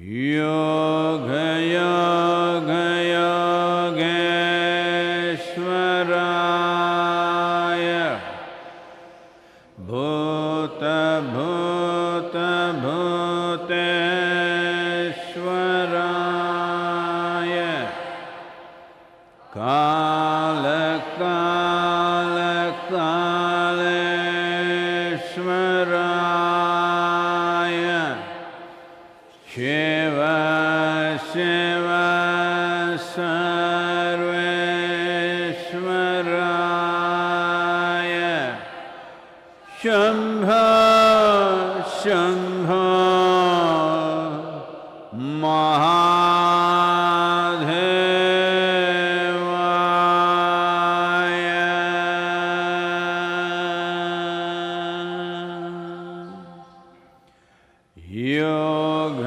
योग योग योगेश्वराय भूत भूत भूतेश्वराय काल काल कालेश्वराय शिव शिव सर्वेश्वराय शंभो शंभो महादेवाय योग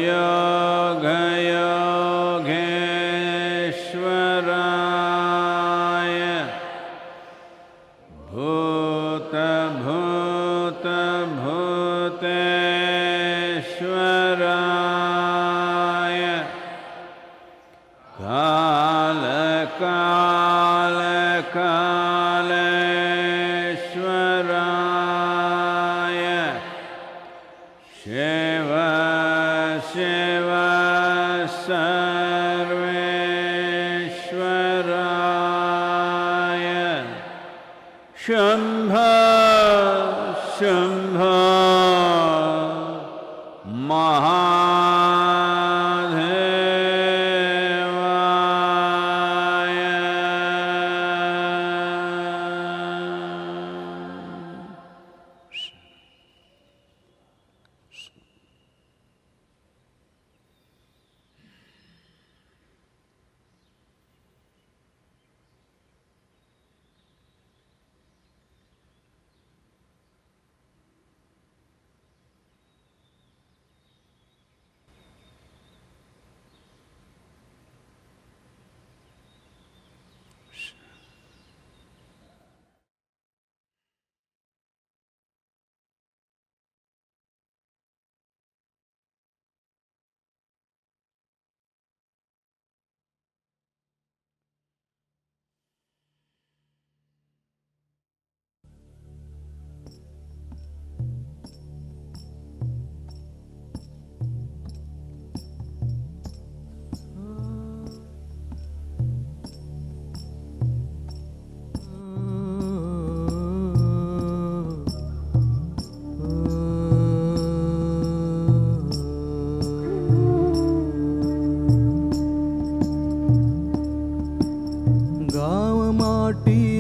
योग योगेश्वराय भूत भूत भूतेश्वराय काल काल कालेश्वराय शिव शिव सर्वेश्वराय शंभो शंभो महादेवाय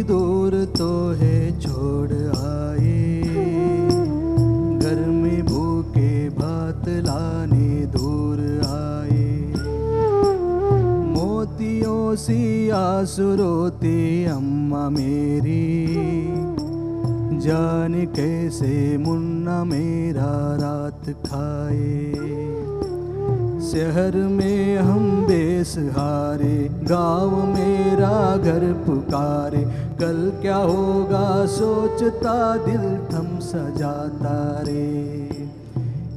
दूर तो है छोड़ आए, घर में भूखे भात लाने दूर आए। मोतियों सी आंसू रोती अम्मा मेरी, जाने कैसे मुन्ना मेरा रात खाए। शहर में हम बेसहारे, गाँव मेरा घर पुकारे। कल क्या होगा सोचता दिल थम सा जाता रे।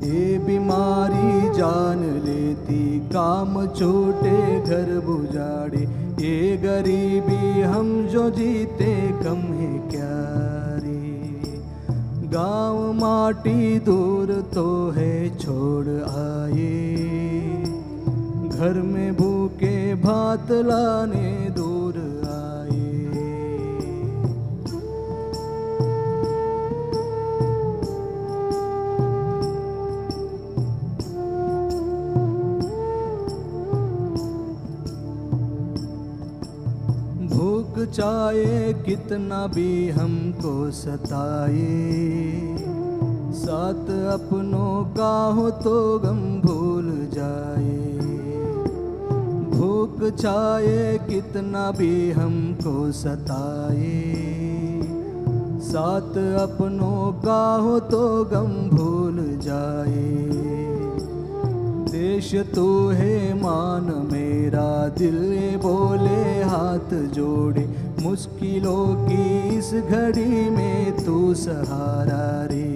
ये बीमारी जान लेती, काम छोटे घर बुझाड़े। ये गरीबी हम जो जीते कम है क्या रे। गाँव माटी दूर तो है छोड़ आए, घर में भूखे भात लाने दूर आए। भूख चाहे कितना भी हमको सताए, साथ अपनों का हो तो गम भूल जाए। भूख चाहे कितना भी हमको सताए, साथ अपनों का हो तो गम भूल जाए। देश तू है मान मेरा, दिल ये बोले हाथ जोड़े। मुश्किलों की इस घड़ी में तू सहारा रे।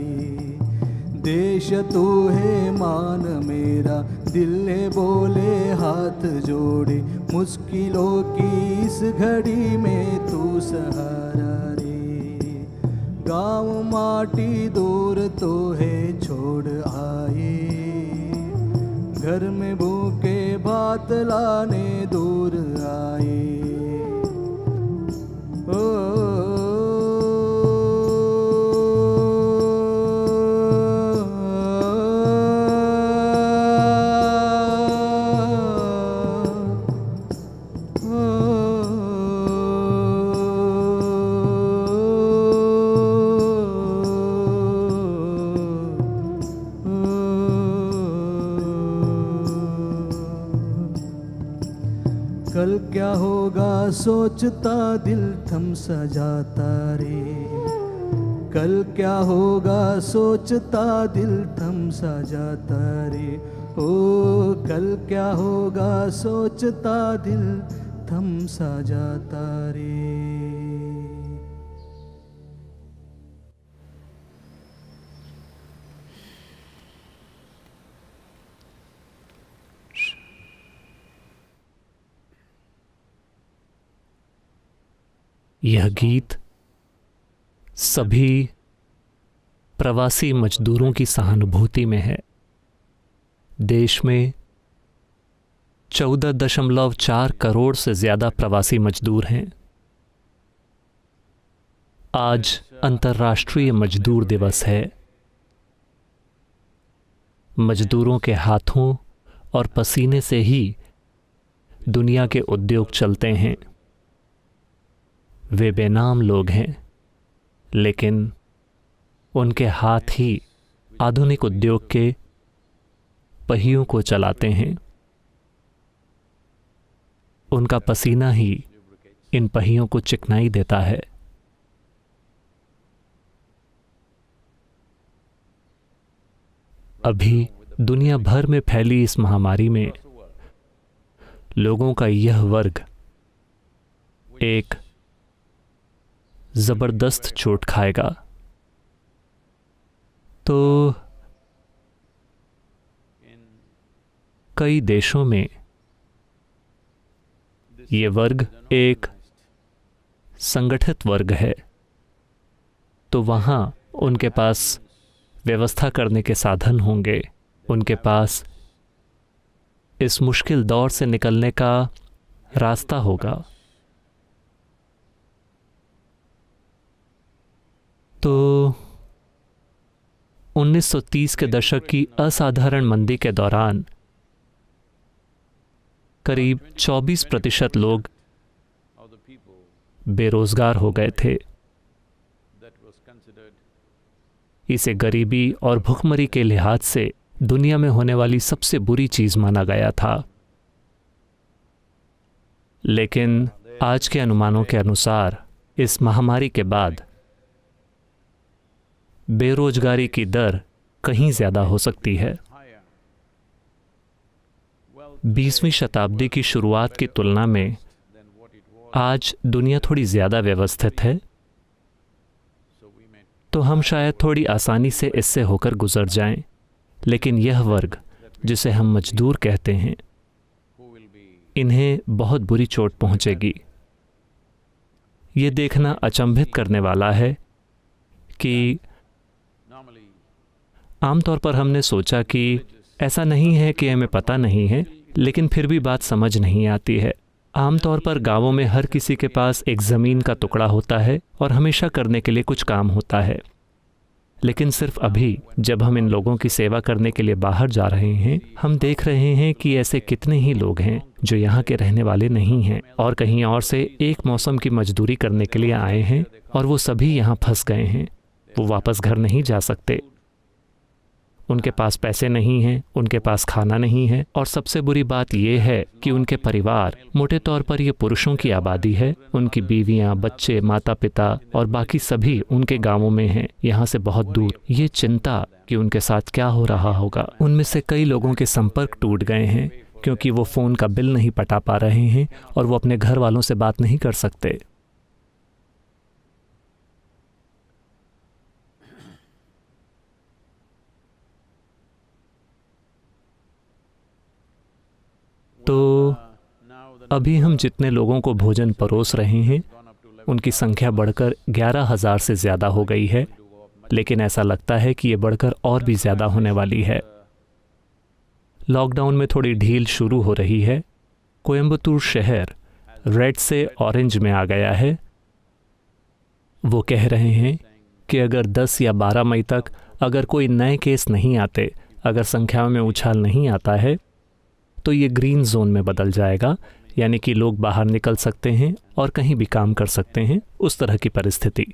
देश तू है मान मेरा, दिल ने बोले हाथ जोड़े, मुश्किलों की इस घड़ी में तू सहारा रे। गाँव माटी दूर तो है छोड़ आए, घर में भूखे भात लाने दूर आए। कल क्या होगा सोचता दिल थम सा जाता रे। कल क्या होगा सोचता दिल थम सा जाता रे। ओ कल क्या होगा सोचता दिल थम सा जाता रे। यह गीत सभी प्रवासी मजदूरों की सहानुभूति में है। देश में 14.4 करोड़ से ज़्यादा प्रवासी मजदूर हैं। आज अंतर्राष्ट्रीय मजदूर दिवस है। मजदूरों के हाथों और पसीने से ही दुनिया के उद्योग चलते हैं। वे बेनाम लोग हैं, लेकिन उनके हाथ ही आधुनिक उद्योग के पहियों को चलाते हैं। उनका पसीना ही इन पहियों को चिकनाई देता है। अभी दुनिया भर में फैली इस महामारी में लोगों का यह वर्ग एक जबरदस्त चोट खाएगा। तो कई देशों में ये वर्ग एक संगठित वर्ग है, तो वहाँ उनके पास व्यवस्था करने के साधन होंगे। उनके पास इस मुश्किल दौर से निकलने का रास्ता होगा। तो 1930 के दशक की असाधारण मंदी के दौरान करीब 24% लोग बेरोजगार हो गए थे। इसे गरीबी और भुखमरी के लिहाज से दुनिया में होने वाली सबसे बुरी चीज माना गया था। लेकिन आज के अनुमानों के अनुसार इस महामारी के बाद बेरोजगारी की दर कहीं ज्यादा हो सकती है। 20वीं शताब्दी की शुरुआत की तुलना में आज दुनिया थोड़ी ज्यादा व्यवस्थित है, तो हम शायद थोड़ी आसानी से इससे होकर गुजर जाएं। लेकिन यह वर्ग जिसे हम मजदूर कहते हैं, इन्हें बहुत बुरी चोट पहुंचेगी। ये देखना अचंभित करने वाला है कि आमतौर पर हमने सोचा कि ऐसा नहीं है कि हमें पता नहीं है, लेकिन फिर भी बात समझ नहीं आती है। आमतौर पर गांवों में हर किसी के पास एक ज़मीन का टुकड़ा होता है और हमेशा करने के लिए कुछ काम होता है। लेकिन सिर्फ अभी जब हम इन लोगों की सेवा करने के लिए बाहर जा रहे हैं, हम देख रहे हैं कि ऐसे कितने ही लोग हैं जो यहाँ के रहने वाले नहीं हैं और कहीं और से एक मौसम की मजदूरी करने के लिए आए हैं, और वो सभी यहाँ फंस गए हैं। वो वापस घर नहीं जा सकते, उनके पास पैसे नहीं हैं, उनके पास खाना नहीं है, और सबसे बुरी बात यह है कि उनके परिवार, मोटे तौर पर ये पुरुषों की आबादी है, उनकी बीवियां, बच्चे, माता पिता और बाकी सभी उनके गांवों में हैं, यहाँ से बहुत दूर। ये चिंता कि उनके साथ क्या हो रहा होगा। उनमें से कई लोगों के संपर्क टूट गए हैं क्योंकि वो फ़ोन का बिल नहीं पटा पा रहे हैं और वो अपने घर वालों से बात नहीं कर सकते। तो अभी हम जितने लोगों को भोजन परोस रहे हैं उनकी संख्या बढ़कर 11,000 से ज़्यादा हो गई है, लेकिन ऐसा लगता है कि ये बढ़कर और भी ज़्यादा होने वाली है। लॉकडाउन में थोड़ी ढील शुरू हो रही है। कोयम्बतूर शहर रेड से ऑरेंज में आ गया है। वो कह रहे हैं कि अगर 10 या 12 मई तक अगर कोई नए केस नहीं आते, अगर संख्याओं में उछाल नहीं आता है, तो ये ग्रीन जोन में बदल जाएगा, यानी कि लोग बाहर निकल सकते हैं और कहीं भी काम कर सकते हैं, उस तरह की परिस्थिति।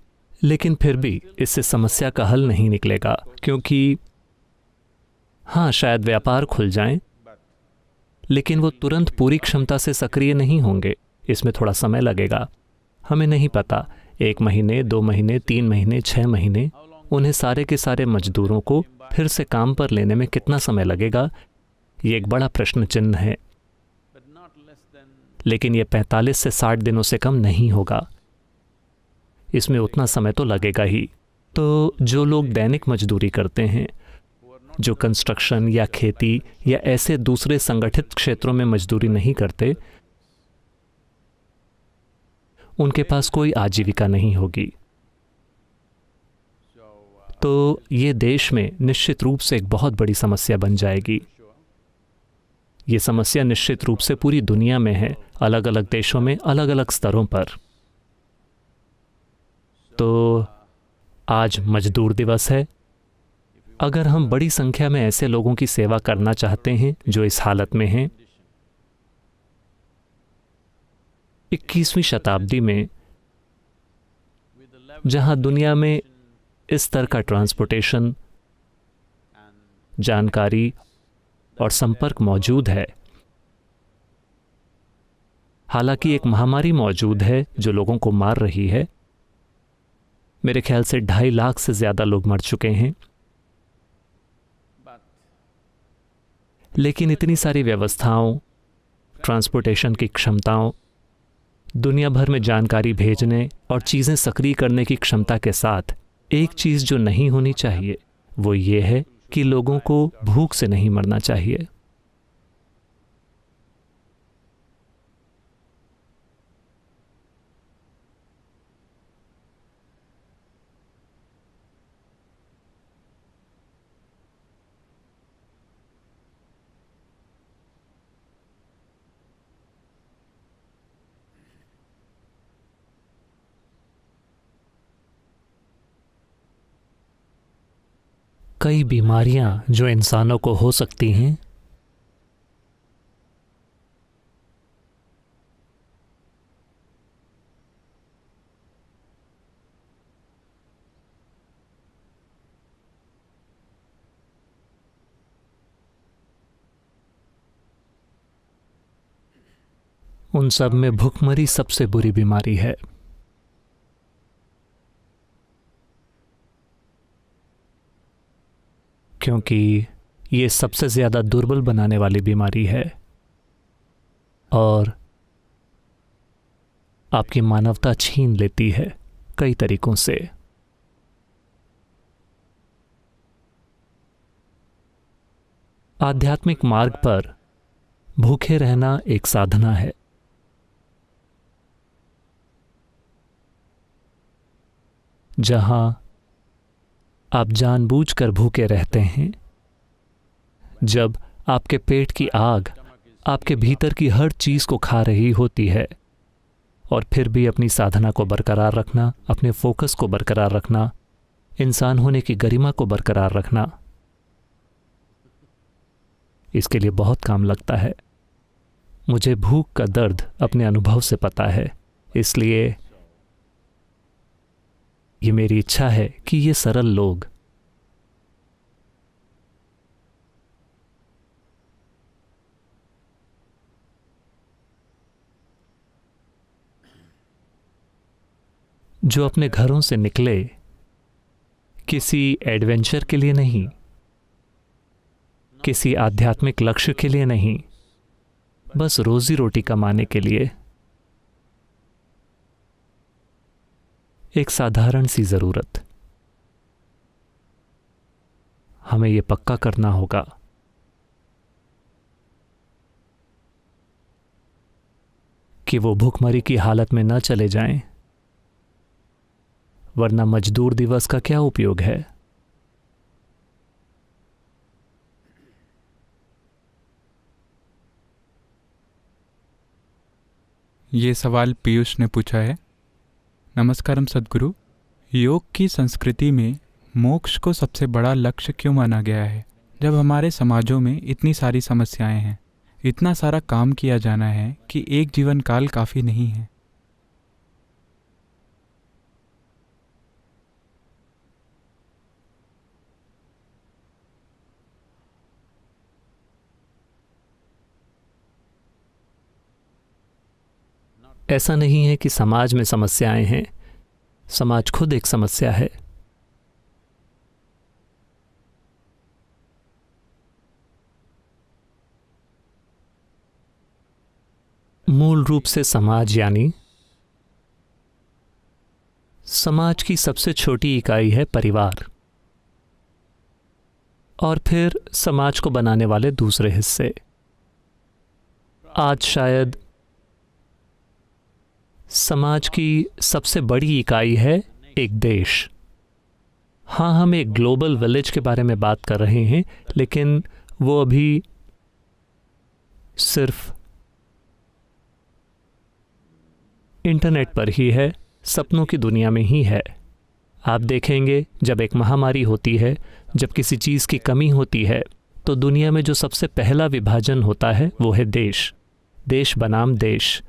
लेकिन फिर भी इससे समस्या का हल नहीं निकलेगा, क्योंकि हाँ, शायद व्यापार खुल जाएं, लेकिन वो तुरंत पूरी क्षमता से सक्रिय नहीं होंगे। इसमें थोड़ा समय लगेगा। हमें नहीं पता 1 महीने, 2 महीने, 3 महीने, 6 महीने, उन्हें सारे के सारे मजदूरों को फिर से काम पर लेने में कितना समय लगेगा, ये एक बड़ा प्रश्न चिन्ह है। लेकिन ये 45 से 60 दिनों से कम नहीं होगा। इसमें उतना समय तो लगेगा ही। तो जो लोग दैनिक मजदूरी करते हैं, जो कंस्ट्रक्शन या खेती या ऐसे दूसरे संगठित क्षेत्रों में मजदूरी नहीं करते, उनके पास कोई आजीविका नहीं होगी। तो ये देश में निश्चित रूप से एक बहुत बड़ी समस्या बन जाएगी। ये समस्या निश्चित रूप से पूरी दुनिया में है, अलग अलग देशों में, अलग अलग स्तरों पर। तो आज मजदूर दिवस है। अगर हम बड़ी संख्या में ऐसे लोगों की सेवा करना चाहते हैं जो इस हालत में हैं, 21वीं शताब्दी में जहां दुनिया में इस तरह का ट्रांसपोर्टेशन, जानकारी और संपर्क मौजूद है, हालांकि एक महामारी मौजूद है जो लोगों को मार रही है। मेरे ख्याल से 2.5 लाख से ज़्यादा लोग मर चुके हैं। लेकिन इतनी सारी व्यवस्थाओं, ट्रांसपोर्टेशन की क्षमताओं, दुनिया भर में जानकारी भेजने और चीज़ें सक्रिय करने की क्षमता के साथ एक चीज़ जो नहीं होनी चाहिए वो ये है कि लोगों को भूख से नहीं मरना चाहिए। कई बीमारियां जो इंसानों को हो सकती हैं, उन सब में भूखमरी सबसे बुरी बीमारी है। क्योंकि ये सबसे ज़्यादा दुर्बल बनाने वाली बीमारी है और आपकी मानवता छीन लेती है कई तरीकों से। आध्यात्मिक मार्ग पर भूखे रहना एक साधना है। जहां आप जानबूझकर भूखे रहते हैं, जब आपके पेट की आग आपके भीतर की हर चीज़ को खा रही होती है, और फिर भी अपनी साधना को बरकरार रखना, अपने फोकस को बरकरार रखना, इंसान होने की गरिमा को बरकरार रखना, इसके लिए बहुत काम लगता है। मुझे भूख का दर्द अपने अनुभव से पता है, इसलिए ये मेरी इच्छा है कि ये सरल लोग जो अपने घरों से निकले किसी एडवेंचर के लिए नहीं, किसी आध्यात्मिक लक्ष्य के लिए नहीं, बस रोजी रोटी कमाने के लिए, एक साधारण सी ज़रूरत, हमें ये पक्का करना होगा कि वो भूखमरी की हालत में न चले जाएं, वरना मजदूर दिवस का क्या उपयोग है। ये सवाल पीयूष ने पूछा है। नमस्कारम सद्गुरु, योग की संस्कृति में मोक्ष को सबसे बड़ा लक्ष्य क्यों माना गया है, जब हमारे समाजों में इतनी सारी समस्याएं हैं, इतना सारा काम किया जाना है कि एक जीवन काल काफ़ी नहीं है। ऐसा नहीं है कि समाज में समस्याएं हैं, समाज खुद एक समस्या है। मूल रूप से समाज यानी समाज की सबसे छोटी इकाई है परिवार, और फिर समाज को बनाने वाले दूसरे हिस्से। आज शायद समाज की सबसे बड़ी इकाई है एक देश। हाँ, हम एक ग्लोबल विलेज के बारे में बात कर रहे हैं, लेकिन वो अभी सिर्फ इंटरनेट पर ही है, सपनों की दुनिया में ही है। आप देखेंगे जब एक महामारी होती है, जब किसी चीज़ की कमी होती है, तो दुनिया में जो सबसे पहला विभाजन होता है वो है देश। देश बनाम देश।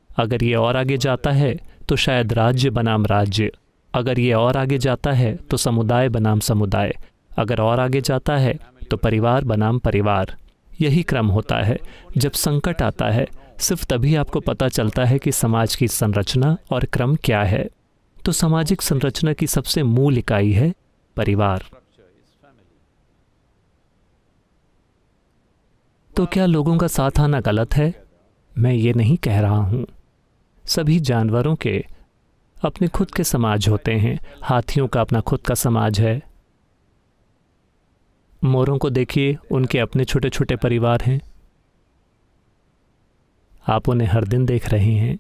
अगर ये और आगे जाता है तो शायद राज्य बनाम राज्य। अगर ये और आगे जाता है तो समुदाय बनाम समुदाय। अगर और आगे जाता है तो परिवार बनाम परिवार। यही क्रम होता है। जब संकट आता है, सिर्फ तभी आपको पता चलता है कि समाज की संरचना और क्रम क्या है। तो सामाजिक संरचना की सबसे मूल इकाई है परिवार। तो क्या लोगों का साथ आना गलत है? मैं ये नहीं कह रहा हूँ। सभी जानवरों के अपने खुद के समाज होते हैं। हाथियों का अपना खुद का समाज है। मोरों को देखिए, उनके अपने छोटे छोटे परिवार हैं। आप उन्हें हर दिन देख रहे हैं।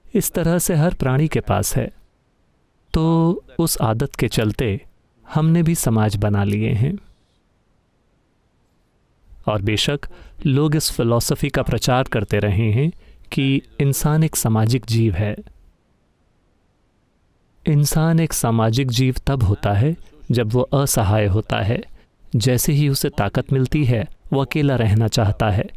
इस तरह से हर प्राणी के पास है। तो उस आदत के चलते हमने भी समाज बना लिए हैं। और बेशक लोग इस फिलॉसफी का प्रचार करते रहे हैं कि इंसान एक सामाजिक जीव है। इंसान एक सामाजिक जीव तब होता है जब वो असहाय होता है। जैसे ही उसे ताकत मिलती है, वो अकेला रहना चाहता है।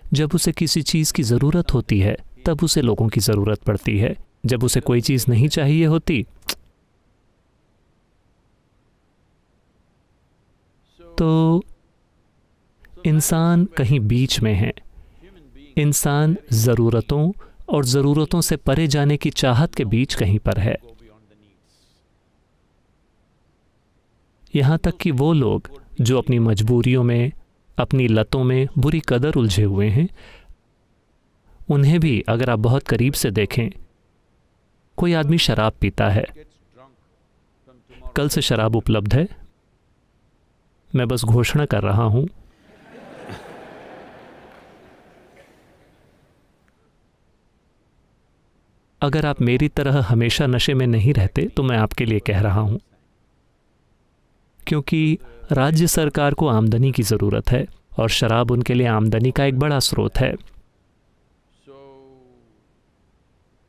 जब उसे किसी चीज़ की ज़रूरत होती है, तब उसे लोगों की ज़रूरत पड़ती है। जब उसे कोई चीज़ नहीं चाहिए होती, तो इंसान कहीं बीच में है। इंसान ज़रूरतों और ज़रूरतों से परे जाने की चाहत के बीच कहीं पर है। यहाँ तक कि वो लोग जो अपनी मजबूरियों में, अपनी लतों में बुरी कदर उलझे हुए हैं, उन्हें भी अगर आप बहुत करीब से देखें, कोई आदमी शराब पीता है। कल से शराब उपलब्ध है। मैं बस घोषणा कर रहा हूँ। अगर आप मेरी तरह हमेशा नशे में नहीं रहते तो मैं आपके लिए कह रहा हूं, क्योंकि राज्य सरकार को आमदनी की ज़रूरत है और शराब उनके लिए आमदनी का एक बड़ा स्रोत है।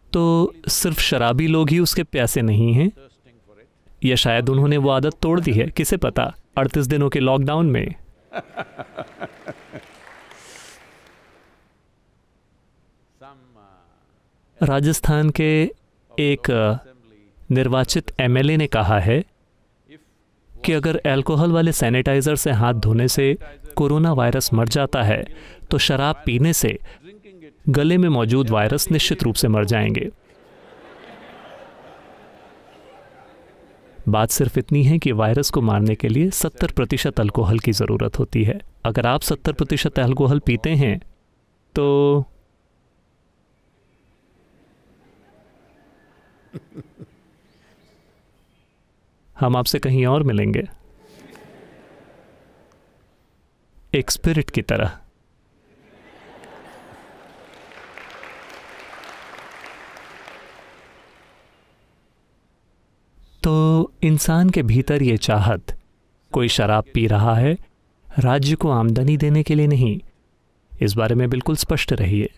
तो सिर्फ शराबी लोग ही उसके प्यासे नहीं हैं, या शायद उन्होंने वो आदत तोड़ दी है, किसे पता, 38 दिनों के लॉकडाउन में। राजस्थान के एक निर्वाचित एमएलए ने कहा है कि अगर अल्कोहल वाले सैनिटाइज़र से हाथ धोने से कोरोना वायरस मर जाता है, तो शराब पीने से गले में मौजूद वायरस निश्चित रूप से मर जाएंगे। बात सिर्फ इतनी है कि वायरस को मारने के लिए 70% अल्कोहल की ज़रूरत होती है। अगर आप 70% अल्कोहल पीते हैं तो हम आपसे कहीं और मिलेंगे, एक स्पिरिट की तरह। तो इंसान के भीतर ये चाहत, कोई शराब पी रहा है राज्य को आमदनी देने के लिए नहीं, इस बारे में बिल्कुल स्पष्ट रहिए।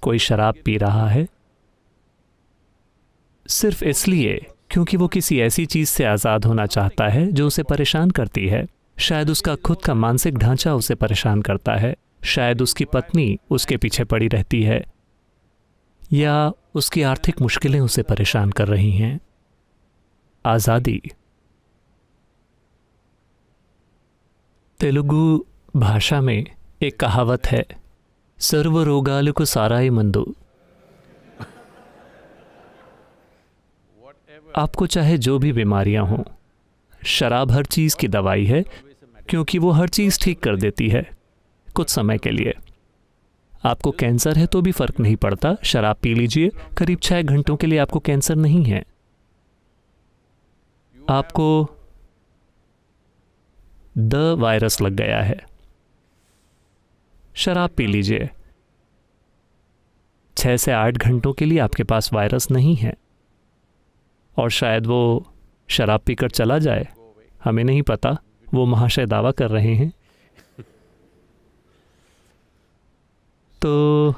कोई शराब पी रहा है सिर्फ इसलिए क्योंकि वो किसी ऐसी चीज से आज़ाद होना चाहता है जो उसे परेशान करती है। शायद उसका खुद का मानसिक ढांचा उसे परेशान करता है, शायद उसकी पत्नी उसके पीछे पड़ी रहती है, या उसकी आर्थिक मुश्किलें उसे परेशान कर रही हैं। आज़ादी। तेलुगु भाषा में एक कहावत है, सर्व रोगालुकु साराई मंदु। आपको चाहे जो भी बीमारियां हों, शराब हर चीज़ की दवाई है, क्योंकि वो हर चीज़ ठीक कर देती है कुछ समय के लिए। आपको कैंसर है तो भी फर्क नहीं पड़ता, शराब पी लीजिए, करीब 6 घंटों के लिए आपको कैंसर नहीं है। आपको द वायरस लग गया है, शराब पी लीजिए, 6 से 8 घंटों के लिए आपके पास वायरस नहीं है, और शायद वो शराब पीकर चला जाए, हमें नहीं पता, वो महाशय दावा कर रहे हैं। तो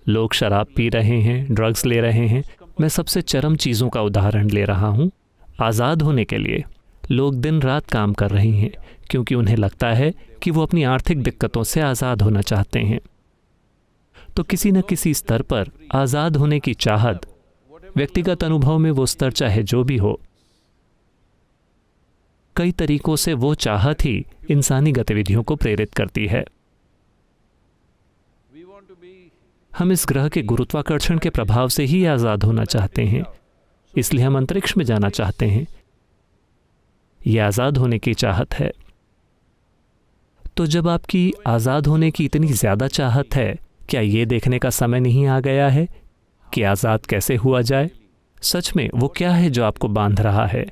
लोग शराब पी रहे हैं, ड्रग्स ले रहे हैं। मैं सबसे चरम चीज़ों का उदाहरण ले रहा हूँ। आज़ाद होने के लिए लोग दिन रात काम कर रहे हैं, क्योंकि उन्हें लगता है कि वो अपनी आर्थिक दिक्कतों से आज़ाद होना चाहते हैं। तो किसी न किसी स्तर पर आज़ाद होने की चाहत, व्यक्तिगत अनुभव में वो स्तर चाहे जो भी हो, कई तरीकों से वो चाहत ही इंसानी गतिविधियों को प्रेरित करती है। हम इस ग्रह के गुरुत्वाकर्षण के प्रभाव से ही आज़ाद होना चाहते हैं, इसलिए हम अंतरिक्ष में जाना चाहते हैं। यह आज़ाद होने की चाहत है। तो जब आपकी आज़ाद होने की इतनी ज़्यादा चाहत है, क्या ये देखने का समय नहीं आ गया है कि आज़ाद कैसे हुआ जाए? सच में वो क्या है जो आपको बांध रहा है?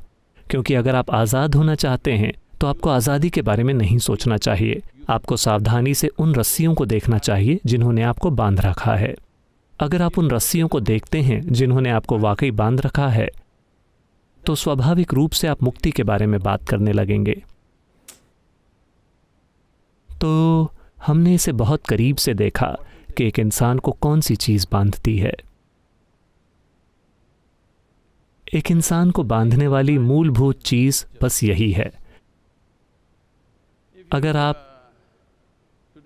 क्योंकि अगर आप आज़ाद होना चाहते हैं तो आपको आज़ादी के बारे में नहीं सोचना चाहिए। आपको सावधानी से उन रस्सियों को देखना चाहिए जिन्होंने आपको बांध रखा है। अगर आप उन रस्सियों को देखते हैं जिन्होंने आपको वाकई बांध रखा है, तो स्वाभाविक रूप से आप मुक्ति के बारे में बात करने लगेंगे। तो हमने इसे बहुत करीब से देखा कि एक इंसान को कौन सी चीज़ बांधती है। एक इंसान को बांधने वाली मूलभूत चीज़ बस यही है। अगर आप,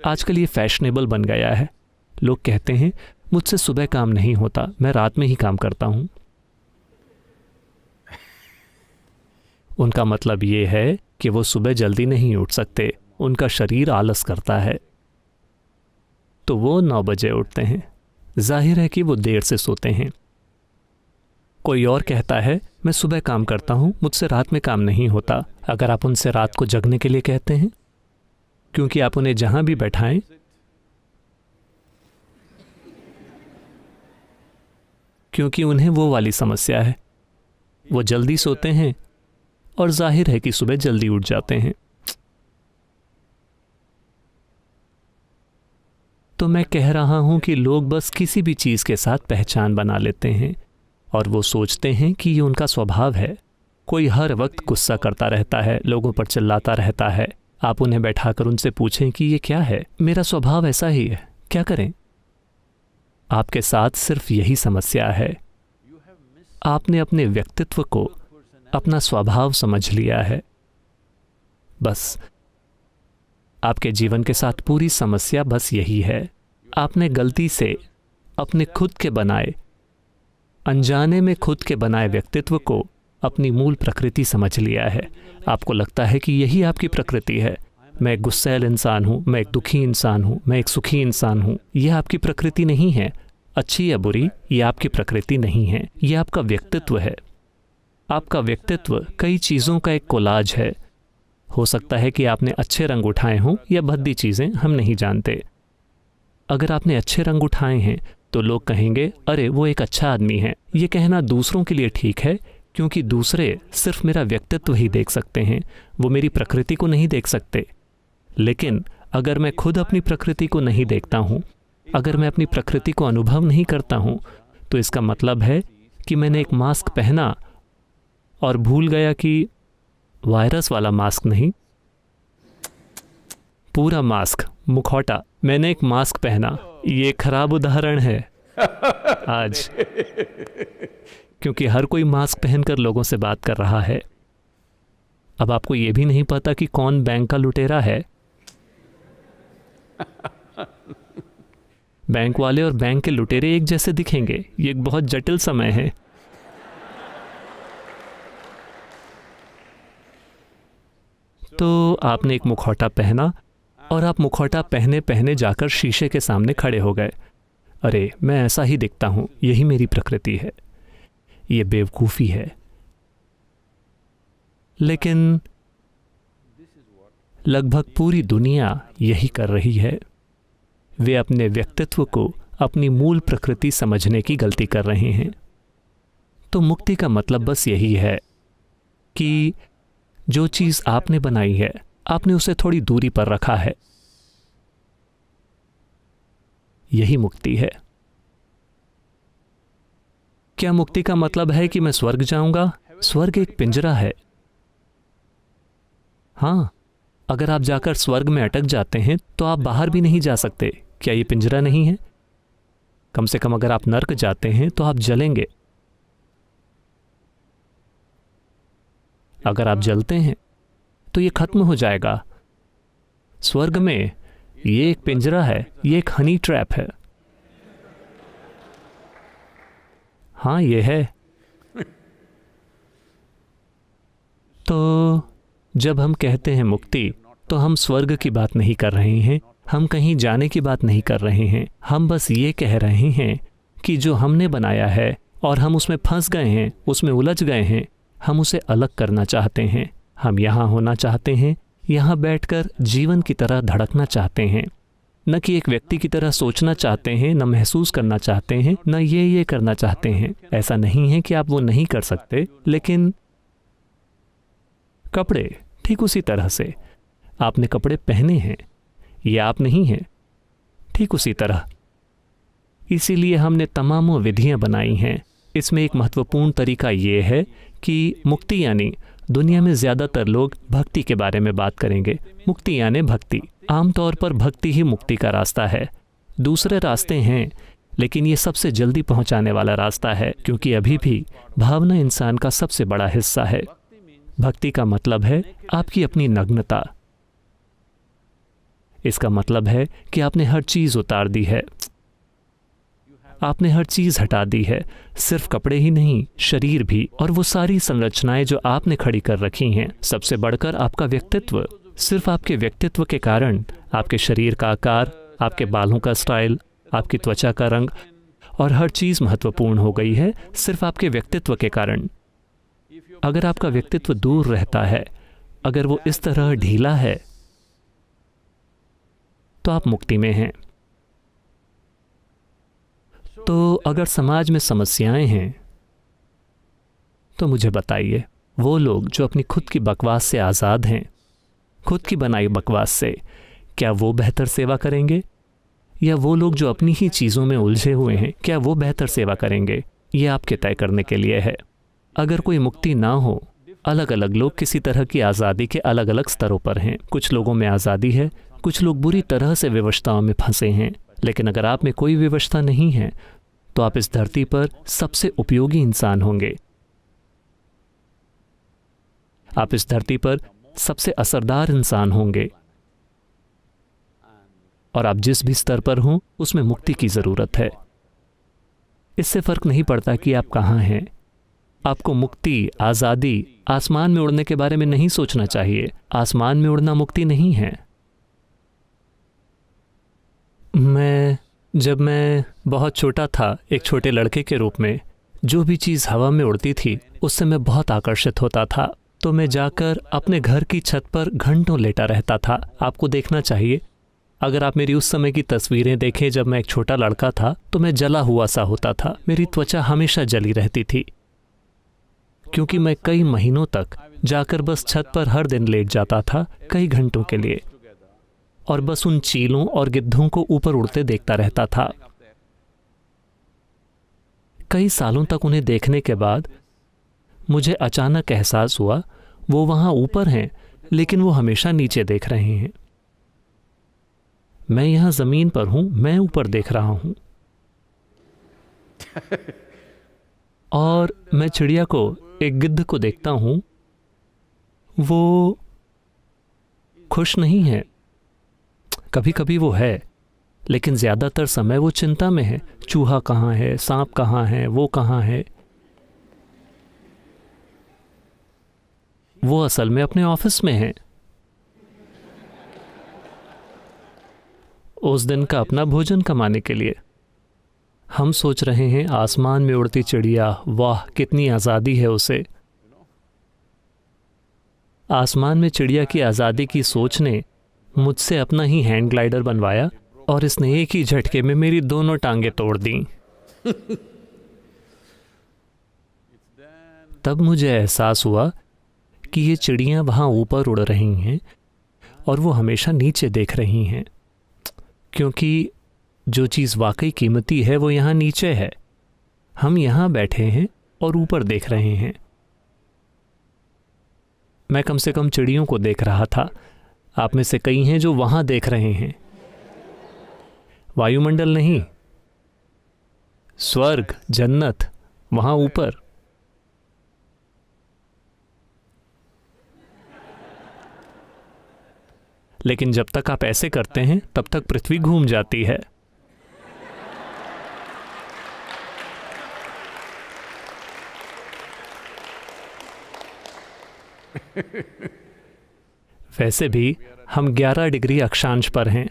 आजकल ये फैशनेबल बन गया है, लोग कहते हैं मुझसे सुबह काम नहीं होता, मैं रात में ही काम करता हूं। उनका मतलब ये है कि वो सुबह जल्दी नहीं उठ सकते, उनका शरीर आलस करता है, तो वो 9 बजे उठते हैं। जाहिर है कि वो देर से सोते हैं। कोई और कहता है मैं सुबह काम करता हूं, मुझसे रात में काम नहीं होता। अगर आप उनसे रात को जगने के लिए कहते हैं, क्योंकि आप उन्हें जहां भी बैठाएं, क्योंकि उन्हें वो वाली समस्या है, वो जल्दी सोते हैं और जाहिर है कि सुबह जल्दी उठ जाते हैं। तो मैं कह रहा हूं कि लोग बस किसी भी चीज़ के साथ पहचान बना लेते हैं और वो सोचते हैं कि ये उनका स्वभाव है। कोई हर वक्त गुस्सा करता रहता है, लोगों पर चिल्लाता रहता है। आप उन्हें बैठाकर उनसे पूछें कि ये क्या है? मेरा स्वभाव ऐसा ही है, क्या करें? आपके साथ सिर्फ यही समस्या है, आपने अपने व्यक्तित्व को अपना स्वभाव समझ लिया है। बस आपके जीवन के साथ पूरी समस्या बस यही है, आपने गलती से अपने खुद के बनाए, अनजाने में खुद के बनाए व्यक्तित्व को अपनी मूल प्रकृति समझ लिया है। आपको लगता है कि यही आपकी प्रकृति है। मैं एक गुस्सैल इंसान हूँ, मैं एक दुखी इंसान हूँ, मैं एक सुखी इंसान हूँ। यह आपकी प्रकृति नहीं है। अच्छी या बुरी, ये आपकी प्रकृति नहीं है, यह आपका व्यक्तित्व है। आपका व्यक्तित्व कई चीज़ों का एक कोलाज है। हो सकता है कि आपने अच्छे रंग उठाए हों या भद्दी चीज़ें, हम नहीं जानते। अगर आपने अच्छे रंग उठाए हैं तो लोग कहेंगे अरे वो एक अच्छा आदमी है। ये कहना दूसरों के लिए ठीक है, क्योंकि दूसरे सिर्फ मेरा व्यक्तित्व ही देख सकते हैं, वो मेरी प्रकृति को नहीं देख सकते। लेकिन अगर मैं खुद अपनी प्रकृति को नहीं देखता हूँ, अगर मैं अपनी प्रकृति को अनुभव नहीं करता हूँ, तो इसका मतलब है कि मैंने एक मास्क पहना और भूल गया कि वायरस वाला मास्क नहीं, पूरा मास्क, मुखौटा। मैंने एक मास्क पहना। ये खराब उदाहरण है आज, क्योंकि हर कोई मास्क पहनकर लोगों से बात कर रहा है। अब आपको यह भी नहीं पता कि कौन बैंक का लुटेरा है। बैंक वाले और बैंक के लुटेरे एक जैसे दिखेंगे। ये एक बहुत जटिल समय है। तो आपने एक मुखौटा पहना और आप मुखौटा पहने पहने जाकर शीशे के सामने खड़े हो गए। अरे, मैं ऐसा ही दिखता हूं, यही मेरी प्रकृति है। ये बेवकूफ़ी है। लेकिन लगभग पूरी दुनिया यही कर रही है। वे अपने व्यक्तित्व को अपनी मूल प्रकृति समझने की गलती कर रहे हैं। तो मुक्ति का मतलब बस यही है कि जो चीज़ आपने बनाई है, आपने उसे थोड़ी दूरी पर रखा है। यही मुक्ति है। क्या मुक्ति का मतलब है कि मैं स्वर्ग जाऊंगा? स्वर्ग एक पिंजरा है। हाँ, अगर आप जाकर स्वर्ग में अटक जाते हैं तो आप बाहर भी नहीं जा सकते। क्या ये पिंजरा नहीं है? कम से कम अगर आप नर्क जाते हैं तो आप जलेंगे। अगर आप जलते हैं तो ये खत्म हो जाएगा। स्वर्ग में ये एक पिंजरा है, ये एक हनी ट्रैप है। हाँ, ये है। तो जब हम कहते हैं मुक्ति, तो हम स्वर्ग की बात नहीं कर रहे हैं, हम कहीं जाने की बात नहीं कर रहे हैं। हम बस ये कह रहे हैं कि जो हमने बनाया है और हम उसमें फंस गए हैं, उसमें उलझ गए हैं, हम उसे अलग करना चाहते हैं। हम यहाँ होना चाहते हैं, यहाँ बैठकर जीवन की तरह धड़कना चाहते हैं, न कि एक व्यक्ति की तरह सोचना चाहते हैं, न महसूस करना चाहते हैं, न ये करना चाहते हैं। ऐसा नहीं है कि आप वो नहीं कर सकते, लेकिन कपड़े ठीक उसी तरह से, आपने कपड़े पहने हैं, ये आप नहीं हैं, ठीक उसी तरह। इसीलिए हमने तमाम विधियां बनाई हैं। इसमें एक महत्वपूर्ण तरीका ये है कि मुक्ति यानी, दुनिया में ज़्यादातर लोग भक्ति के बारे में बात करेंगे। मुक्ति यानी भक्ति। आमतौर पर भक्ति ही मुक्ति का रास्ता है। दूसरे रास्ते हैं, लेकिन ये सबसे जल्दी पहुंचाने वाला रास्ता है, क्योंकि अभी भी भावना इंसान का सबसे बड़ा हिस्सा है। भक्ति का मतलब है आपकी अपनी नग्नता। इसका मतलब है कि आपने हर चीज़ उतार दी है, आपने हर चीज़ हटा दी है, सिर्फ कपड़े ही नहीं, शरीर भी, और वो सारी संरचनाएं जो आपने खड़ी कर रखी हैं। सबसे बढ़कर आपका व्यक्तित्व। सिर्फ आपके व्यक्तित्व के कारण आपके शरीर का आकार, आपके बालों का स्टाइल, आपकी त्वचा का रंग और हर चीज़ महत्वपूर्ण हो गई है, सिर्फ आपके व्यक्तित्व के कारण। अगर आपका व्यक्तित्व दूर रहता है, अगर वो इस तरह ढीला है, तो आप मुक्ति में हैं। तो अगर समाज में समस्याएं हैं, तो मुझे बताइए, वो लोग जो अपनी खुद की बकवास से आज़ाद हैं, खुद की बनाई बकवास से, क्या वो बेहतर सेवा करेंगे? या वो लोग जो अपनी ही चीज़ों में उलझे हुए हैं, क्या वो बेहतर सेवा करेंगे? ये आपके तय करने के लिए है। अगर कोई मुक्ति ना हो, अलग अलग लोग किसी तरह की आज़ादी के अलग अलग स्तरों पर हैं। कुछ लोगों में आज़ादी है, कुछ लोग बुरी तरह से विवशताओं में फंसे हैं। लेकिन अगर आप में कोई विवशता नहीं है, तो आप इस धरती पर सबसे उपयोगी इंसान होंगे। आप इस धरती पर सबसे असरदार इंसान होंगे। और आप जिस भी स्तर पर हों, उसमें मुक्ति की ज़रूरत है। इससे फ़र्क नहीं पड़ता कि आप कहाँ हैं। आपको मुक्ति, आज़ादी, आसमान में उड़ने के बारे में नहीं सोचना चाहिए। आसमान में उड़ना मुक्ति नहीं है। जब मैं बहुत छोटा था, एक छोटे लड़के के रूप में, जो भी चीज़ हवा में उड़ती थी उससे मैं बहुत आकर्षित होता था। तो मैं जाकर अपने घर की छत पर घंटों लेटा रहता था। आपको देखना चाहिए, अगर आप मेरी उस समय की तस्वीरें देखें जब मैं एक छोटा लड़का था, तो मैं जला हुआ सा होता था। मेरी त्वचा हमेशा जली रहती थी, क्योंकि मैं कई महीनों तक जाकर बस छत पर हर दिन लेट जाता था, कई घंटों के लिए, और बस उन चीलों और गिद्धों को ऊपर उड़ते देखता रहता था। कई सालों तक उन्हें देखने के बाद मुझे अचानक एहसास हुआ वो वहाँ ऊपर हैं, लेकिन वो हमेशा नीचे देख रहे हैं। मैं यहाँ ज़मीन पर हूँ, मैं ऊपर देख रहा हूँ। और मैं चिड़िया को, एक गिद्ध को देखता हूँ, वो खुश नहीं है। कभी कभी वो है, लेकिन ज़्यादातर समय वो चिंता में है। चूहा कहाँ है, सांप कहाँ है, वो कहाँ है। वो असल में अपने ऑफिस में है। उस दिन का अपना भोजन कमाने के लिए। हम सोच रहे हैं आसमान में उड़ती चिड़िया, वाह कितनी आज़ादी है उसे। आसमान में चिड़िया की आज़ादी की सोच ने मुझसे अपना ही हैंड ग्लाइडर बनवाया और इसने एक ही झटके में मेरी दोनों टांगें तोड़ दी। तब मुझे एहसास हुआ कि ये चिड़ियाँ वहाँ ऊपर उड़ रही हैं और वो हमेशा नीचे देख रही हैं, क्योंकि जो चीज़ वाकई कीमती है वो यहाँ नीचे है। हम यहाँ बैठे हैं और ऊपर देख रहे हैं। मैं कम से कम चिड़ियों को देख रहा था। आप में से कई हैं जो वहाँ देख रहे हैं। वायुमंडल नहीं, स्वर्ग, जन्नत, वहाँ ऊपर। लेकिन जब तक आप ऐसे करते हैं तब तक पृथ्वी घूम जाती है। वैसे भी हम 11 डिग्री अक्षांश पर हैं।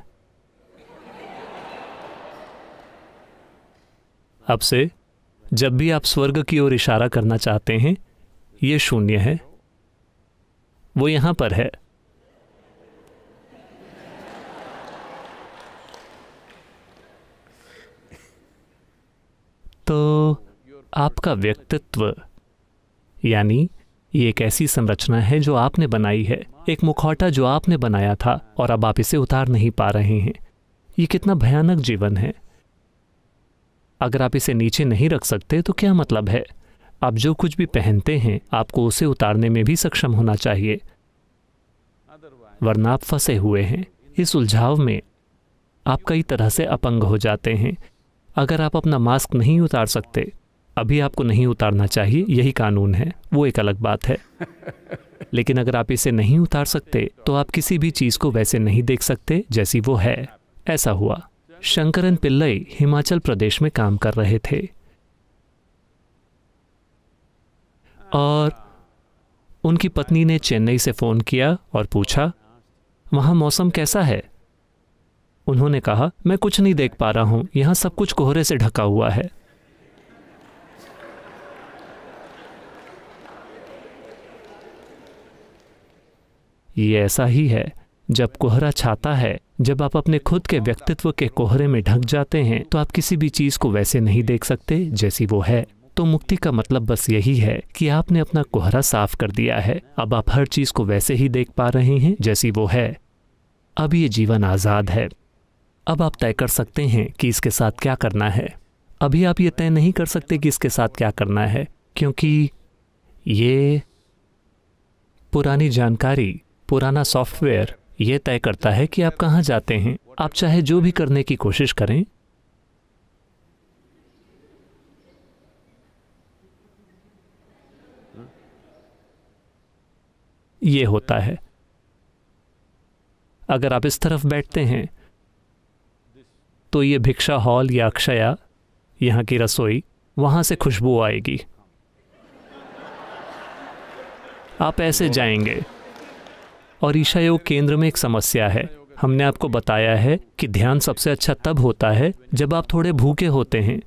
अब से जब भी आप स्वर्ग की ओर इशारा करना चाहते हैं, ये शून्य है, वो यहां पर है। तो आपका व्यक्तित्व, यानी ये एक ऐसी संरचना है जो आपने बनाई है, एक मुखौटा जो आपने बनाया था और अब आप इसे उतार नहीं पा रहे हैं। ये कितना भयानक जीवन है। अगर आप इसे नीचे नहीं रख सकते तो क्या मतलब है? आप जो कुछ भी पहनते हैं आपको उसे उतारने में भी सक्षम होना चाहिए, वरना आप फंसे हुए हैं। इस उलझाव में आप कई तरह से अपंग हो जाते हैं। अगर आप अपना मास्क नहीं उतार सकते, अभी आपको नहीं उतारना चाहिए, यही कानून है, वो एक अलग बात है। लेकिन अगर आप इसे नहीं उतार सकते तो आप किसी भी चीज़ को वैसे नहीं देख सकते जैसी वो है। ऐसा हुआ। शंकरन पिल्लई हिमाचल प्रदेश में काम कर रहे थे और उनकी पत्नी ने चेन्नई से फ़ोन किया और पूछा, वहाँ मौसम कैसा है? उन्होंने कहा, मैं कुछ नहीं देख पा रहा हूँ, यहाँ सब कुछ कोहरे से ढका हुआ है। ये ऐसा ही है। जब कोहरा छाता है, जब आप अपने खुद के व्यक्तित्व के कोहरे में ढक जाते हैं तो आप किसी भी चीज़ को वैसे नहीं देख सकते जैसी वो है। तो मुक्ति का मतलब बस यही है कि आपने अपना कोहरा साफ कर दिया है। अब आप हर चीज़ को वैसे ही देख पा रहे हैं जैसी वो है। अब ये जीवन आज़ाद है। अब आप तय कर सकते हैं कि इसके साथ क्या करना है। अभी आप ये तय नहीं कर सकते कि इसके साथ क्या करना है, क्योंकि ये पुरानी जानकारी, पुराना सॉफ्टवेयर ये तय करता है कि आप कहाँ जाते हैं। आप चाहे जो भी करने की कोशिश करें, ये होता है। अगर आप इस तरफ बैठते हैं तो ये भिक्षा हॉल या अक्षया, यहाँ की रसोई, वहाँ से खुशबू आएगी। आप ऐसे जाएंगे। और ईशा योग केंद्र में एक समस्या है। हमने आपको बताया है कि ध्यान सबसे अच्छा तब होता है जब आप थोड़े भूखे होते हैं।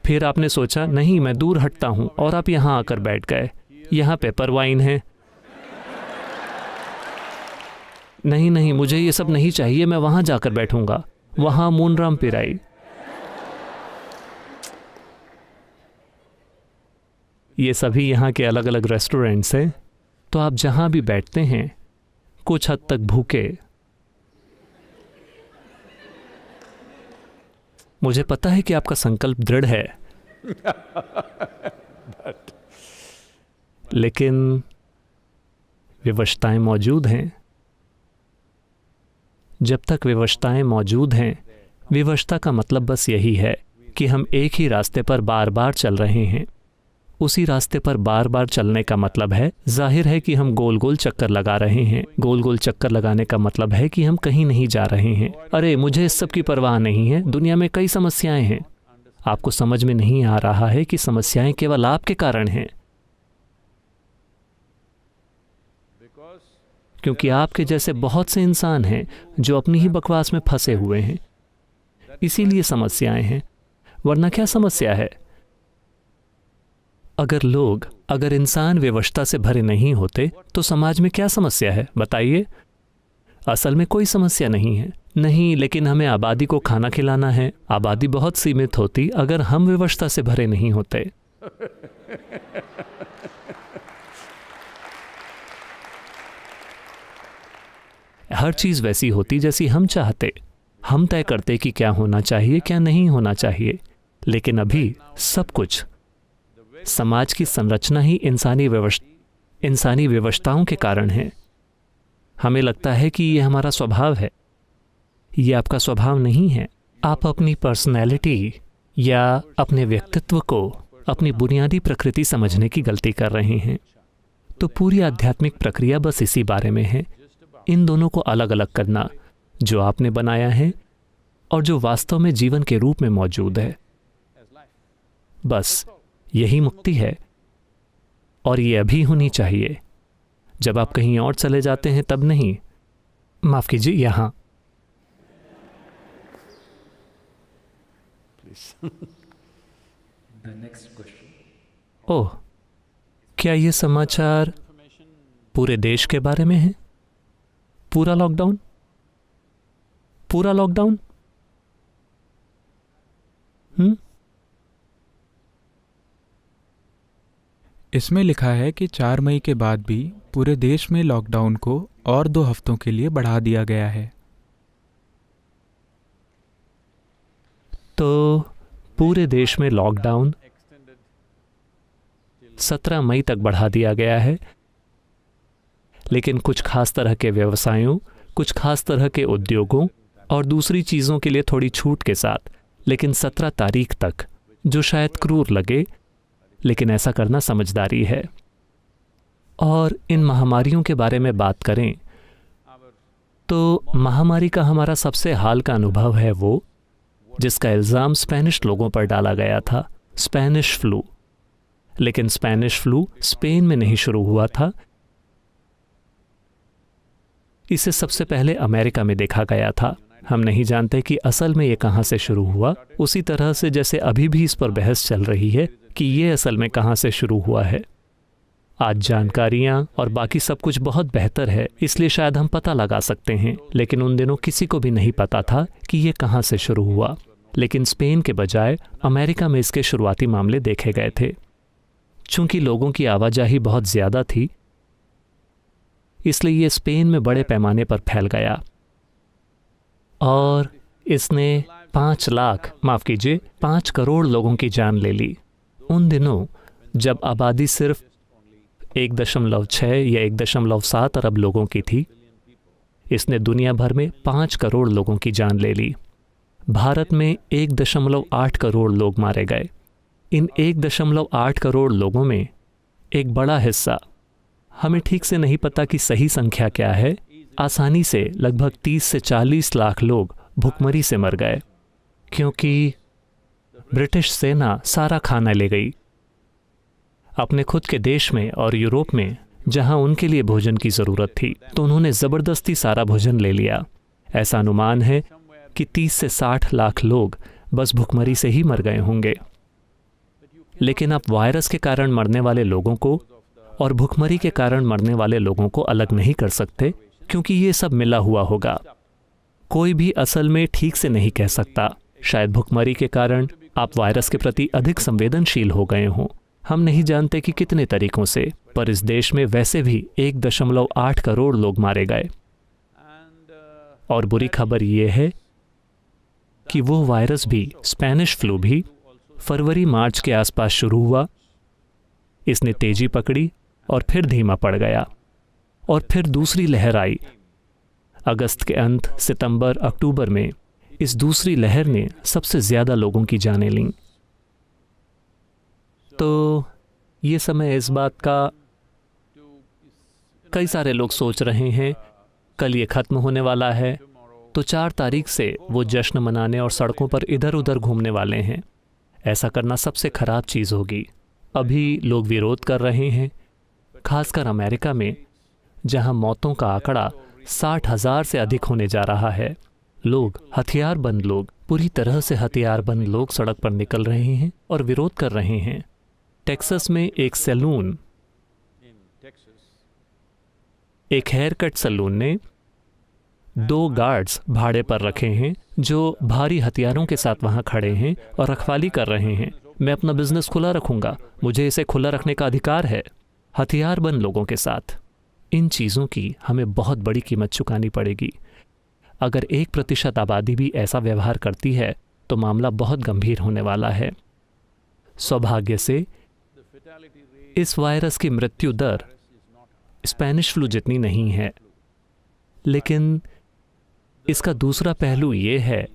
फिर आपने सोचा, नहीं मैं दूर हटता हूँ, और आप यहाँ आकर बैठ गए। यहाँ पेपर वाइन है। नहीं नहीं, मुझे ये सब नहीं चाहिए, मैं वहाँ जाकर बैठूंगा, वहाँ मूनराम पिराई। ये सभी यहाँ के अलग अलग रेस्टोरेंट्स हैं। तो आप जहाँ भी बैठते हैं कुछ हद तक भूखे, मुझे पता है कि आपका संकल्प दृढ़ है, लेकिन विवशताएं मौजूद हैं। जब तक विवशताएं मौजूद हैं, विवशता का मतलब बस यही है कि हम एक ही रास्ते पर बार बार चल रहे हैं। उसी रास्ते पर बार बार चलने का मतलब है, जाहिर है कि हम गोल गोल चक्कर लगा रहे हैं। गोल गोल चक्कर लगाने का मतलब है कि हम कहीं नहीं जा रहे हैं। अरे मुझे इस सब की परवाह नहीं है, दुनिया में कई समस्याएं हैं। आपको समझ में नहीं आ रहा है कि समस्याएं केवल आपके कारण हैं, क्योंकि आपके जैसे बहुत से इंसान हैं जो अपनी ही बकवास में फंसे हुए हैं। इसीलिए समस्याएं हैं, वरना क्या समस्या है? अगर इंसान विवशता से भरे नहीं होते तो समाज में क्या समस्या है बताइए? असल में कोई समस्या नहीं है। नहीं, लेकिन हमें आबादी को खाना खिलाना है। आबादी बहुत सीमित होती अगर हम विवशता से भरे नहीं होते। हर चीज वैसी होती जैसी हम चाहते। हम तय करते कि क्या होना चाहिए, क्या नहीं होना चाहिए। लेकिन अभी सब कुछ, समाज की संरचना ही इंसानी विवशताओं के कारण है। हमें लगता है कि यह हमारा स्वभाव है। यह आपका स्वभाव नहीं है। आप अपनी पर्सनैलिटी या अपने व्यक्तित्व को अपनी बुनियादी प्रकृति समझने की गलती कर रहे हैं। तो पूरी आध्यात्मिक प्रक्रिया बस इसी बारे में है, इन दोनों को अलग अलग करना, जो आपने बनाया है और जो वास्तव में जीवन के रूप में मौजूद है। बस यही मुक्ति है, और ये अभी होनी चाहिए। जब आप कहीं और चले जाते हैं तब नहीं। माफ कीजिए, यहाँ। ओह, क्या ये समाचार पूरे देश के बारे में है? पूरा लॉकडाउन? पूरा लॉकडाउन? इसमें लिखा है कि 4 मई के बाद भी पूरे देश में लॉकडाउन को और 2 हफ्तों के लिए बढ़ा दिया गया है। तो पूरे देश में लॉकडाउन 17 मई तक बढ़ा दिया गया है, लेकिन कुछ खास तरह के व्यवसायों, कुछ खास तरह के उद्योगों और दूसरी चीज़ों के लिए थोड़ी छूट के साथ, लेकिन 17 तारीख तक, जो शायद क्रूर लगे, लेकिन ऐसा करना समझदारी है। और इन महामारियों के बारे में बात करें तो महामारी का हमारा सबसे हाल का अनुभव है वो जिसका इल्ज़ाम स्पेनिश लोगों पर डाला गया था, स्पेनिश फ्लू। लेकिन स्पेनिश फ्लू स्पेन में नहीं शुरू हुआ था, इसे सबसे पहले अमेरिका में देखा गया था। हम नहीं जानते कि असल में ये कहाँ से शुरू हुआ, उसी तरह से जैसे अभी भी इस पर बहस चल रही है कि ये असल में कहाँ से शुरू हुआ है। आज जानकारियाँ और बाकी सब कुछ बहुत बेहतर है, इसलिए शायद हम पता लगा सकते हैं, लेकिन उन दिनों किसी को भी नहीं पता था कि ये कहाँ से शुरू हुआ। लेकिन स्पेन के बजाय अमेरिका में इसके शुरुआती मामले देखे गए थे। चूंकि लोगों की आवाजाही बहुत ज़्यादा थी, इसलिए ये स्पेन में बड़े पैमाने पर फैल गया और इसने 5 करोड़ लोगों की जान ले ली। उन दिनों जब आबादी सिर्फ 1.6 या 1.7 अरब लोगों की थी, इसने दुनिया भर में 5 करोड़ लोगों की जान ले ली। भारत में 1.8 करोड़ लोग मारे गए। इन 1.8 करोड़ लोगों में एक बड़ा हिस्सा, हमें ठीक से नहीं पता कि सही संख्या क्या है, आसानी से लगभग 30 से 40 लाख लोग भुखमरी से मर गए, क्योंकि ब्रिटिश सेना सारा खाना ले गई अपने खुद के देश में और यूरोप में, जहां उनके लिए भोजन की ज़रूरत थी, तो उन्होंने ज़बरदस्ती सारा भोजन ले लिया। ऐसा अनुमान है कि 30 से 60 लाख लोग बस भुखमरी से ही मर गए होंगे। लेकिन आप वायरस के कारण मरने वाले लोगों को और भुखमरी के कारण मरने वाले लोगों को अलग नहीं कर सकते, क्योंकि ये सब मिला हुआ होगा। कोई भी असल में ठीक से नहीं कह सकता। शायद भुखमरी के कारण आप वायरस के प्रति अधिक संवेदनशील हो गए हों। हम नहीं जानते कि कितने तरीकों से, पर इस देश में वैसे भी 1.8 करोड़ लोग मारे गए। और बुरी खबर ये है कि वो वायरस भी, स्पेनिश फ्लू भी, फरवरी मार्च के आसपास शुरू हुआ। इसने तेजी पकड़ी और फिर धीमा पड़ गया, और फिर दूसरी लहर आई। अगस्त के अंत, सितंबर, अक्टूबर में इस दूसरी लहर ने सबसे ज़्यादा लोगों की जानें लीं। तो ये समय इस बात का, कई सारे लोग सोच रहे हैं कल ये ख़त्म होने वाला है, तो 4 तारीख से वो जश्न मनाने और सड़कों पर इधर उधर घूमने वाले हैं। ऐसा करना सबसे ख़राब चीज़ होगी। अभी लोग विरोध कर रहे हैं, खासकर अमेरिका में, जहां मौतों का आंकड़ा 60,000 से अधिक होने जा रहा है। लोग, हथियारबंद लोग, पूरी तरह से हथियारबंद लोग सड़क पर निकल रहे हैं और विरोध कर रहे हैं। टेक्सास में एक सैलून, एक हेयर कट सैलून ने 2 गार्ड्स भाड़े पर रखे हैं जो भारी हथियारों के साथ वहां खड़े हैं और रखवाली कर रहे हैं। मैं अपना बिजनेस खुला रखूंगा, मुझे इसे खुला रखने का अधिकार है। हथियारबंद लोगों के साथ इन चीज़ों की हमें बहुत बड़ी कीमत चुकानी पड़ेगी। अगर 1% आबादी भी ऐसा व्यवहार करती है तो मामला बहुत गंभीर होने वाला है। सौभाग्य से इस वायरस की मृत्यु दर स्पेनिश फ्लू जितनी नहीं है, लेकिन इसका दूसरा पहलू ये है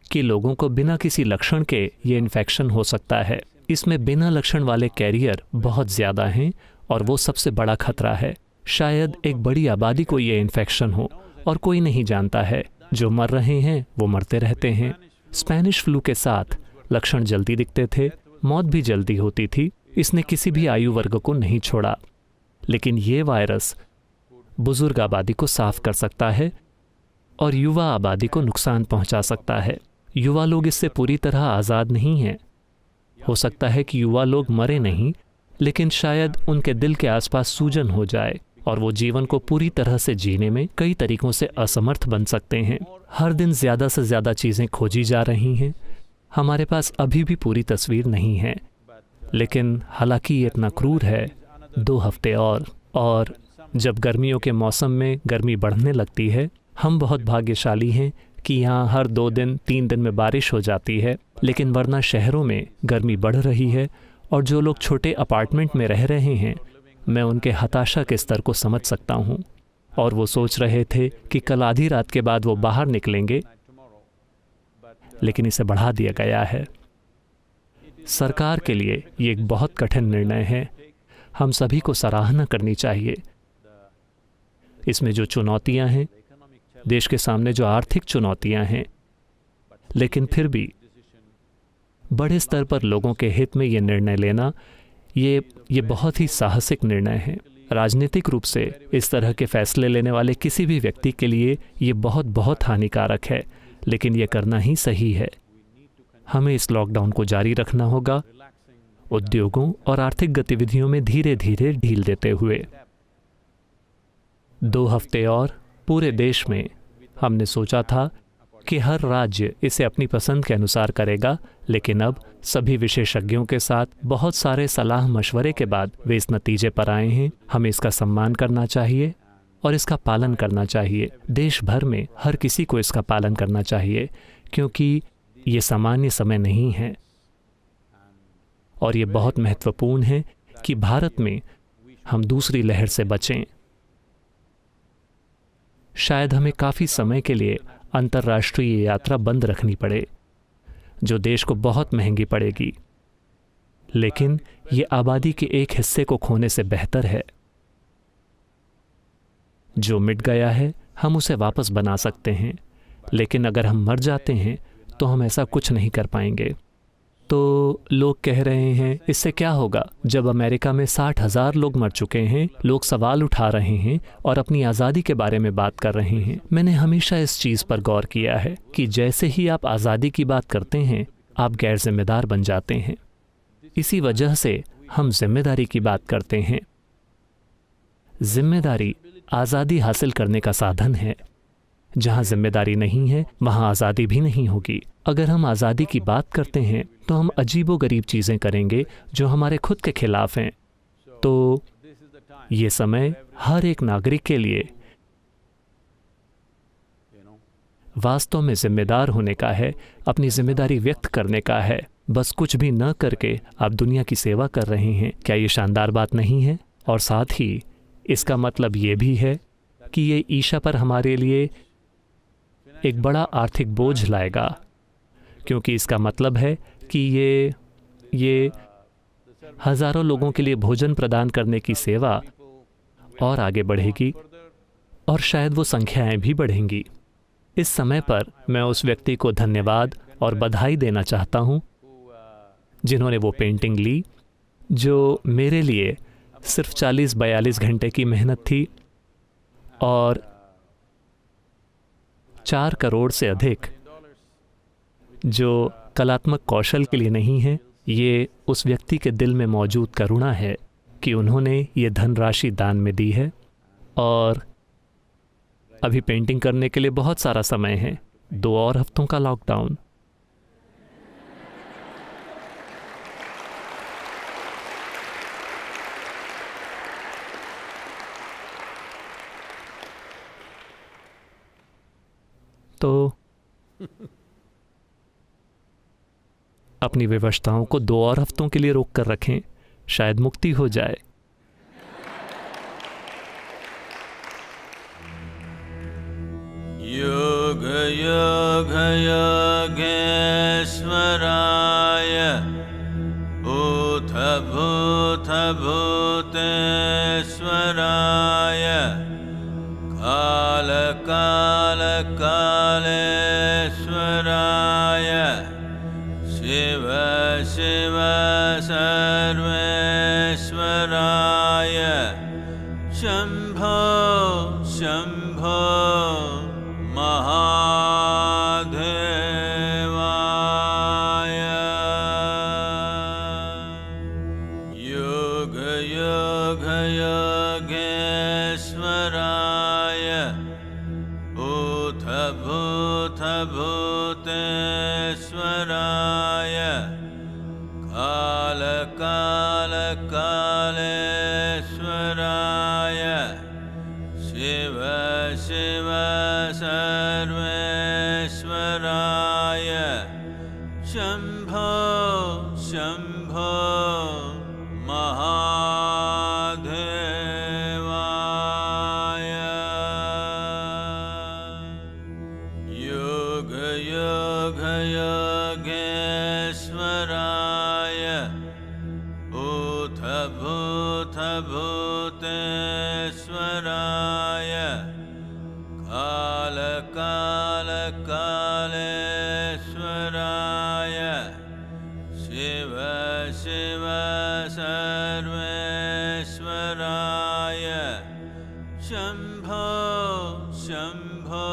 कि लोगों को बिना किसी लक्षण के ये इन्फेक्शन हो सकता है। इसमें बिना लक्षण वाले कैरियर बहुत ज़्यादा हैं और वो सबसे बड़ा खतरा है। शायद एक बड़ी आबादी को ये इन्फेक्शन हो और कोई नहीं जानता है। जो मर रहे हैं वो मरते रहते हैं। स्पेनिश फ्लू के साथ लक्षण जल्दी दिखते थे, मौत भी जल्दी होती थी। इसने किसी भी आयु वर्ग को नहीं छोड़ा, लेकिन ये वायरस बुजुर्ग आबादी को साफ कर सकता है और युवा आबादी को नुकसान पहुंचा सकता है। युवा लोग इससे पूरी तरह आज़ाद नहीं हैं। हो सकता है कि युवा लोग मरे नहीं, लेकिन शायद उनके दिल के आसपास सूजन हो जाए और वो जीवन को पूरी तरह से जीने में कई तरीकों से असमर्थ बन सकते हैं। हर दिन ज़्यादा से ज़्यादा चीज़ें खोजी जा रही हैं। हमारे पास अभी भी पूरी तस्वीर नहीं है, लेकिन हालांकि ये इतना क्रूर है। 2 हफ्ते और जब गर्मियों के मौसम में गर्मी बढ़ने लगती है, हम बहुत भाग्यशाली हैं कि यहाँ हर 2 दिन 3 दिन में बारिश हो जाती है, लेकिन वरना शहरों में गर्मी बढ़ रही है और जो लोग छोटे अपार्टमेंट में रह रहे हैं, मैं उनके हताशा के स्तर को समझ सकता हूँ। और वो सोच रहे थे कि कल आधी रात के बाद वो बाहर निकलेंगे, लेकिन इसे बढ़ा दिया गया है। सरकार के लिए ये एक बहुत कठिन निर्णय है। हम सभी को सराहना करनी चाहिए। इसमें जो चुनौतियां हैं, देश के सामने जो आर्थिक चुनौतियां हैं, लेकिन फिर भी बड़े स्तर पर लोगों के हित में ये निर्णय लेना, ये बहुत ही साहसिक निर्णय है। राजनीतिक रूप से इस तरह के फैसले लेने वाले किसी भी व्यक्ति के लिए ये बहुत हानिकारक है, लेकिन ये करना ही सही है। हमें इस लॉकडाउन को जारी रखना होगा, उद्योगों और आर्थिक गतिविधियों में धीरे धीरे ढील देते हुए। 2 हफ्ते और पूरे देश में हमने सोचा था कि हर राज्य इसे अपनी पसंद के अनुसार करेगा, लेकिन अब सभी विशेषज्ञों के साथ बहुत सारे सलाह मशवरे के बाद वे इस नतीजे पर आए हैं। हमें इसका सम्मान करना चाहिए और इसका पालन करना चाहिए। देश भर में हर किसी को इसका पालन करना चाहिए, क्योंकि ये सामान्य समय नहीं है और ये बहुत महत्वपूर्ण है कि भारत में हम दूसरी लहर से बचें। शायद हमें काफ़ी समय के लिए अंतर्राष्ट्रीय यात्रा बंद रखनी पड़े, जो देश को बहुत महंगी पड़ेगी, लेकिन ये आबादी के एक हिस्से को खोने से बेहतर है। जो मिट गया है हम उसे वापस बना सकते हैं, लेकिन अगर हम मर जाते हैं तो हम ऐसा कुछ नहीं कर पाएंगे। तो लोग कह रहे हैं इससे क्या होगा जब अमेरिका में 60,000 लोग मर चुके हैं। लोग सवाल उठा रहे हैं और अपनी आज़ादी के बारे में बात कर रहे हैं। मैंने हमेशा इस चीज़ पर गौर किया है कि जैसे ही आप आज़ादी की बात करते हैं, आप गैर जिम्मेदार बन जाते हैं। इसी वजह से हम जिम्मेदारी की बात करते हैं। जिम्मेदारी आज़ादी हासिल करने का साधन है। जहाँ जिम्मेदारी नहीं है वहाँ आज़ादी भी नहीं होगी। अगर हम आज़ादी की बात करते हैं तो हम अजीबोगरीब चीज़ें करेंगे जो हमारे खुद के खिलाफ हैं। तो ये समय हर एक नागरिक के लिए वास्तव में जिम्मेदार होने का है, अपनी जिम्मेदारी व्यक्त करने का है। बस कुछ भी न करके आप दुनिया की सेवा कर रहे हैं। क्या ये शानदार बात नहीं है? और साथ ही इसका मतलब ये भी है कि ये ईशा पर हमारे लिए एक बड़ा आर्थिक बोझ लाएगा, क्योंकि इसका मतलब है कि ये हजारों लोगों के लिए भोजन प्रदान करने की सेवा और आगे बढ़ेगी, और शायद वो संख्याएं भी बढ़ेंगी। इस समय पर मैं उस व्यक्ति को धन्यवाद और बधाई देना चाहता हूं जिन्होंने वो पेंटिंग ली, जो मेरे लिए सिर्फ 40-42 घंटे की मेहनत थी और 4 करोड़ से अधिक, जो कलात्मक कौशल के लिए नहीं है। ये उस व्यक्ति के दिल में मौजूद करुणा है कि उन्होंने ये धनराशि दान में दी है। और अभी पेंटिंग करने के लिए बहुत सारा समय है, 2 और हफ्तों का लॉकडाउन। तो अपनी विवशताओं को 2 और हफ्तों के लिए रोक कर रखें, शायद मुक्ति हो जाए। योग योग योगेश्वराय भूत भूत भूतेश्वराय काल काल कालेश्वराय शिव शिव सर्वेश्वराय शंभो शंभो महादेवाय योग योग योगेश्वराय भूत भूत भूतेश्वराय काल काल कालेश्वराय शिव शिव सर्वेश्वराय शंभो शंभो महादेवाय योग योग योगेश्वराय भूत भूत भूतेश्वराय काल काल कालेश्वराय शिव शिव सर्वेश्वराय शंभो शंभो